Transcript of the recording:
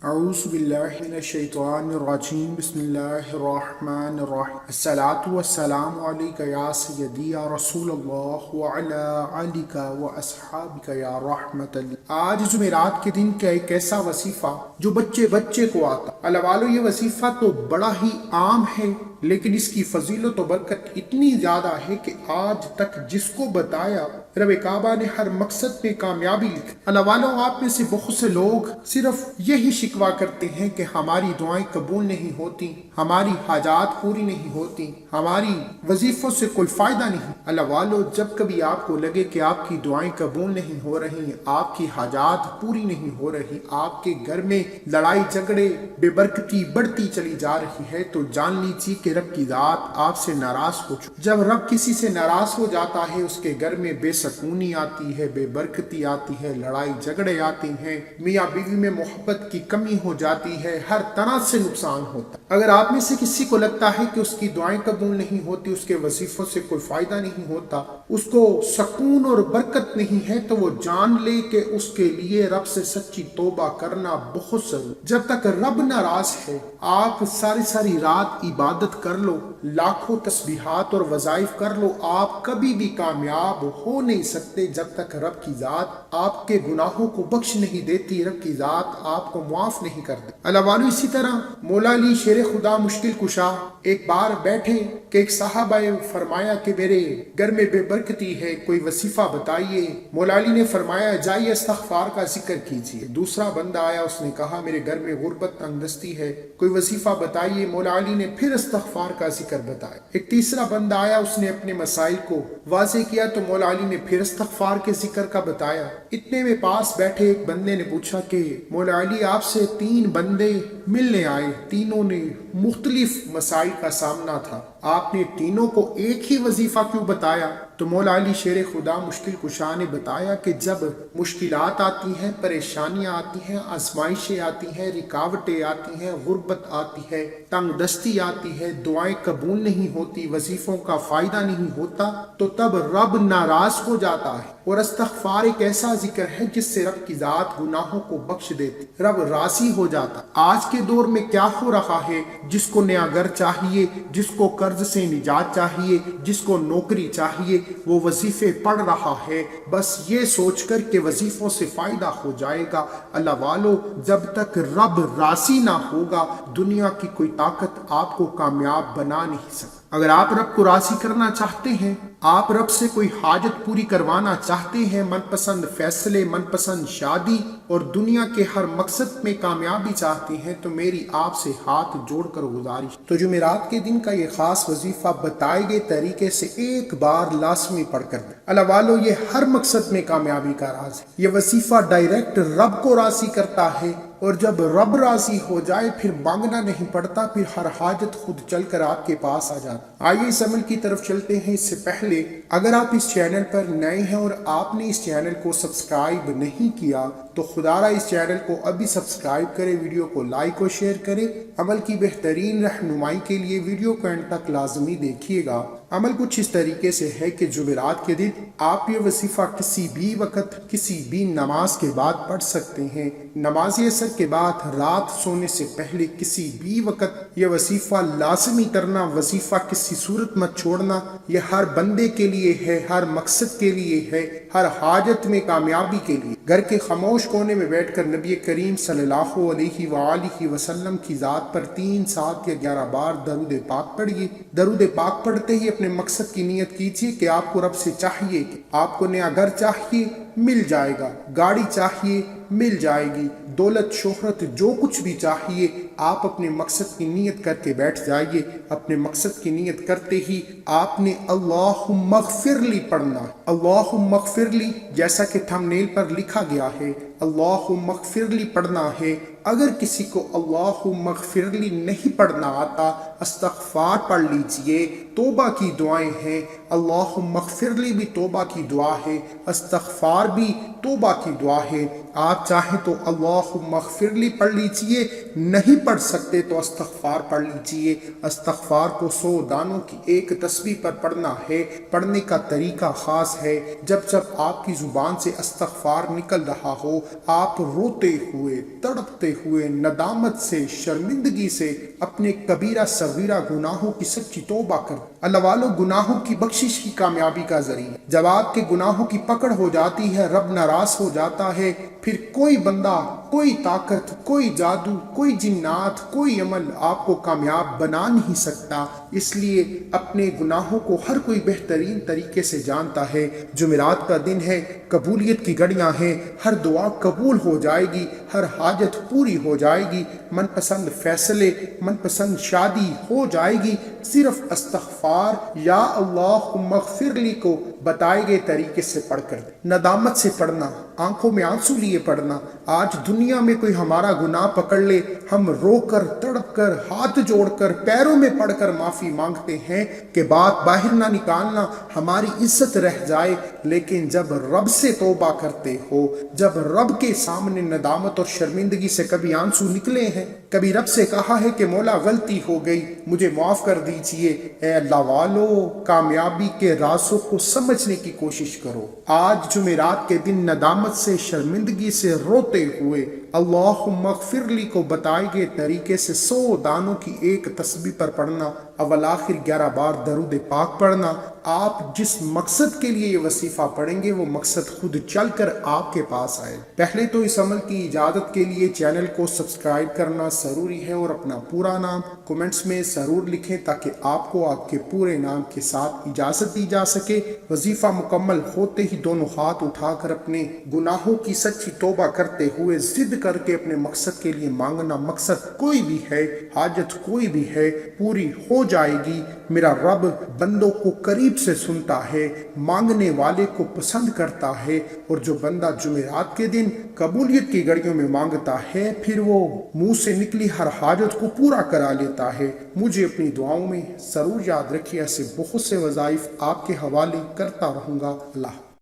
اعوذ باللہ من الشیطان الرجیم بسم اللہ الرحمن الرحیم الصلاۃ والسلام علیک یا سیدی یا رسول اللہ وعلی آلک و اصحابک یا رحمت اللہ۔ آج جمعرات کے دن کا ایک ایسا وظیفہ جو بچے کو آتا۔ اللہ والو، یہ وظیفہ تو بڑا ہی عام ہے، لیکن اس کی فضیلت و برکت اتنی زیادہ ہے کہ آج تک جس کو بتایا رب کعبہ نے ہر مقصد میں کامیابی لکھی۔ اللہ والو، آپ میں سے بہت سے لوگ صرف یہی شکوہ کرتے ہیں کہ ہماری دعائیں قبول نہیں ہوتی، ہماری حاجات پوری نہیں ہوتی، ہماری وظیفوں سے کوئی فائدہ نہیں۔ اللہ والو، جب کبھی آپ کو لگے کہ آپ کی دعائیں قبول نہیں ہو رہی، آپ کی حاجات پوری نہیں ہو رہی، آپ کے گھر میں لڑائی جھگڑے بے برکتی بڑھتی چلی جا رہی ہے، تو جان لیجیے کہ رب کی ذات آپ سے ناراض ہو چکی۔ جب رب کسی سے ناراض ہو جاتا ہے، اس کے گھر میں بے سکونی آتی ہے، بے برکتی آتی ہے، لڑائی جھگڑے آتے ہیں، میاں بیوی میں محبت کی کمی ہو جاتی ہے، ہر طرح سے نقصان ہوتا ہے۔ اگر آپ میں سے کسی کو لگتا ہے کہ اس کی دعائیں قبول نہیں ہوتی، اس کے وظیفوں سے کوئی فائدہ نہیں ہوتا، اس کو سکون اور برکت نہیں ہے، تو وہ جان لے کہ اس کے لیے رب سے سچی توبہ کرنا بہت ضروری۔ جب تک رب ناراض ہے، آپ ساری رات عبادت کر لو، لاکھوں تسبیحات اور وظائف کر لو، آپ کبھی بھی کامیاب ہو نہیں سکتے جب تک رب کی ذات آپ کے گناہوں کو بخش نہیں دیتی، رب کی ذات آپ کو معاف نہیں کر دیتی۔ اللہ والو، اسی طرح مولا علی شیر خدا مشکل کشا ایک بار بیٹھے کہ ایک صاحب آئے، فرمایا کہ میرے گھر میں بے برکتی ہے، کوئی وظیفہ بتائیے۔ مولا علی نے فرمایا جائیے استغفار کا ذکر کیجیے۔ دوسرا بندہ آیا، اس نے کہا میرے گھر میں غربت تنگ دستی ہے، کوئی وظیفہ بتائیے۔ مولا علی نے پھر استغفار کا ذکر بتایا۔ ایک تیسرا بندہ آیا، اس نے اپنے مسائل کو واضح کیا، تو مولا علی نے پھر استغفار کے ذکر کا بتایا۔ اتنے میں پاس بیٹھے ایک بندے نے پوچھا کہ مولا علی، آپ سے 3 بندے ملنے آئے، تینوں نے مختلف مسائل کا سامنا تھا، آپ نے تینوں کو ایک ہی وظیفہ کیوں بتایا؟ تو مولا علی شیر خدا مشکل کشا نے بتایا کہ جب مشکلات آتی ہیں، پریشانیاں آتی ہیں، آزمائشیں آتی ہیں، رکاوٹیں آتی ہیں، غربت آتی ہے، تنگ دستی آتی ہے، دعائیں قبول نہیں ہوتی، وظیفوں کا فائدہ نہیں ہوتا، تو تب رب ناراض ہو جاتا ہے۔ اور استغفار ایک ایسا ذکر ہے جس سے رب کی ذات گناہوں کو بخش دیتی، رب راضی ہو جاتا۔ آج کے دور میں کیا ہو رہا ہے؟ جس کو نیا گھر چاہیے، جس کو قرض سے نجات چاہیے، جس کو نوکری چاہیے، وہ وظیفے پڑھ رہا ہے، بس یہ سوچ کر کہ وظیفوں سے فائدہ ہو جائے گا۔ اللہ والو، جب تک رب راضی نہ ہوگا، دنیا کی کوئی طاقت آپ کو کامیاب بنا نہیں سکتی۔ اگر آپ رب کو راضی کرنا چاہتے ہیں، آپ رب سے کوئی حاجت پوری کروانا چاہتے ہیں، من پسند فیصلے، من پسند شادی اور دنیا کے ہر مقصد میں کامیابی چاہتے ہیں، تو میری آپ سے ہاتھ جوڑ کر گزارش، تو جمعرات کے دن کا یہ خاص وظیفہ بتائے گئے طریقے سے ایک بار لازمی پڑھ کر دیں۔ اللہ والو، یہ ہر مقصد میں کامیابی کا راز ہے۔ یہ وظیفہ ڈائریکٹ رب کو راضی کرتا ہے، اور جب رب راضی ہو جائے پھر مانگنا نہیں پڑتا، پھر ہر حاجت خود چل کر آپ کے پاس آ جاتی۔ آئیے اس عمل کی طرف چلتے ہیں۔ اس سے پہلے اگر آپ اس چینل پر نئے ہیں اور آپ نے اس چینل کو سبسکرائب نہیں کیا، تو خدا را اس چینل کو ابھی سبسکرائب کریں، ویڈیو کو لائک اور شیئر کریں۔ عمل کی بہترین رہنمائی کے لیے ویڈیو کو اینڈ تک لازمی دیکھیے گا۔ عمل کچھ اس طریقے سے ہے کہ جمعرات کے دن آپ یہ وظیفہ کسی بھی وقت، کسی بھی نماز کے بعد پڑھ سکتے ہیں۔ نماز عصر کے بعد، رات سونے سے پہلے کسی بھی وقت یہ وظیفہ لازمی کرنا، وظیفہ کسی صورت مت چھوڑنا۔ یہ ہر بندے کے لیے ہے، ہر مقصد کے لیے ہے، ہر حاجت میں کامیابی کے لیے۔ گھر کے خاموش کونے میں بیٹھ کر نبی کریم صلی اللہ علیہ وآلہ وسلم کی ذات پر 3، 7 یا 11 بار درود پاک پڑھیے۔ درود پاک پڑھتے ہی اپنے مقصد کی نیت کیجیے کہ آپ کو رب سے چاہیے کہ آپ کو نیا گھر چاہیے، مل جائے گا، گاڑی چاہیے، مل جائے گی، دولت شہرت جو کچھ بھی چاہیے، آپ اپنے مقصد کی نیت کر کے بیٹھ جائیے۔ اپنے مقصد کی نیت کرتے ہی آپ نے اللہم اغفر لی پڑھنا۔ اللہم اغفر لی، جیسا کہ تھمبنیل پر لکھا گیا ہے، اللہم اغفر لی پڑھنا ہے۔ اگر کسی کو اللہم اغفر لی نہیں پڑھنا آتا، استغفار پڑھ لیجئے، توبہ کی دعائیں ہیں۔ اللہم اغفر لی بھی توبہ کی دعا ہے، استغفار بھی توبہ کی دعا ہے۔ آپ چاہیں تو اللہم اغفر لی پڑھ لیجئے، نہیں پڑھ سکتے تو استغفار پڑھ لیجئے۔ استغفار کو 100 دانوں کی ایک تسبیح پر پڑھنا ہے۔ پڑھنے کا طریقہ خاص ہے۔ جب آپ کی زبان سے استغفار نکل رہا ہو، آپ روتے ہوئے تڑپتے ہوئے ندامت سے شرمندگی سے اپنے کبیرہ صغیرہ گناہوں کی سچی توبہ کرتے اللہ والو گناہوں کی بخشش کی کامیابی کا ذریعہ جب آپ کے گناہوں کی پکڑ ہو جاتی ہے رب ناراض ہو جاتا ہے پھر کوئی بندہ کوئی طاقت کوئی جادو کوئی جنات کوئی عمل آپ کو کامیاب بنا نہیں سکتا اس لیے اپنے گناہوں کو ہر کوئی بہترین طریقے سے جانتا ہے جمعرات کا دن ہے قبولیت کی گھڑیاں ہیں ہر دعا قبول ہو جائے گی ہر حاجت پوری ہو جائے گی من پسند فیصلے من پسند شادی ہو جائے گی صرف استغفار یا اللہم اغفر لی کو بتائے گئے طریقے سے پڑھ کر ندامت سے پڑھنا آنکھوں میں آنسو لیے پڑھنا آج دنیا میں کوئی ہمارا گناہ پکڑ لے ہم رو کر تڑپ کر ہاتھ جوڑ کر پیروں میں پڑھ کر معافی مانگتے ہیں کہ بات باہر نہ نکالنا ہماری عزت رہ جائے لیکن جب رب سے توبہ کرتے ہو جب رب کے سامنے ندامت اور شرمندگی سے کبھی آنسو نکلے ہیں کبھی رب سے کہا ہے کہ مولا غلطی ہو گئی مجھے معاف کر دیجئے اے اللہ والو کامیابی کے رازوں کو سمجھنے کی کوشش کرو آج جمعرات کے دن ندامت سے شرمندگی سے روتے ہوئے اللہم اغفر لی کو بتائے گئے طریقے سے 100 دانوں کی ایک تسبیح پر پڑھنا اول آخر 11 بار درود پاک پڑھنا آپ جس مقصد کے لیے یہ وظیفہ پڑھیں گے وہ مقصد خود چل کر آپ کے پاس آئے پہلے تو اس عمل کی اجازت کے لیے چینل کو سبسکرائب کرنا ضروری ہے اور اپنا پورا نام کومنٹس میں ضرور لکھیں تاکہ آپ کو آپ کے پورے نام کے ساتھ اجازت دی جا سکے وظیفہ مکمل ہوتے ہی دونوں ہاتھ اٹھا کر اپنے گناہوں کی سچی توبہ کرتے ہوئے ضد کر کے اپنے مقصد کے لیے مانگنا مقصد کوئی بھی ہے حاجت کوئی بھی ہے پوری ہو جائے گی میرا رب بندوں کو قریب سے سنتا ہے مانگنے والے کو پسند کرتا ہے اور جو بندہ جمعرات کے دن قبولیت کی گھڑیوں میں مانگتا ہے پھر وہ منہ سے نکلی ہر حاجت کو پورا کرا لیتا ہے مجھے اپنی دعاؤں میں ضرور یاد رکھیے ایسے بہت سے وظائف آپ کے حوالے کرتا رہوں گا اللہ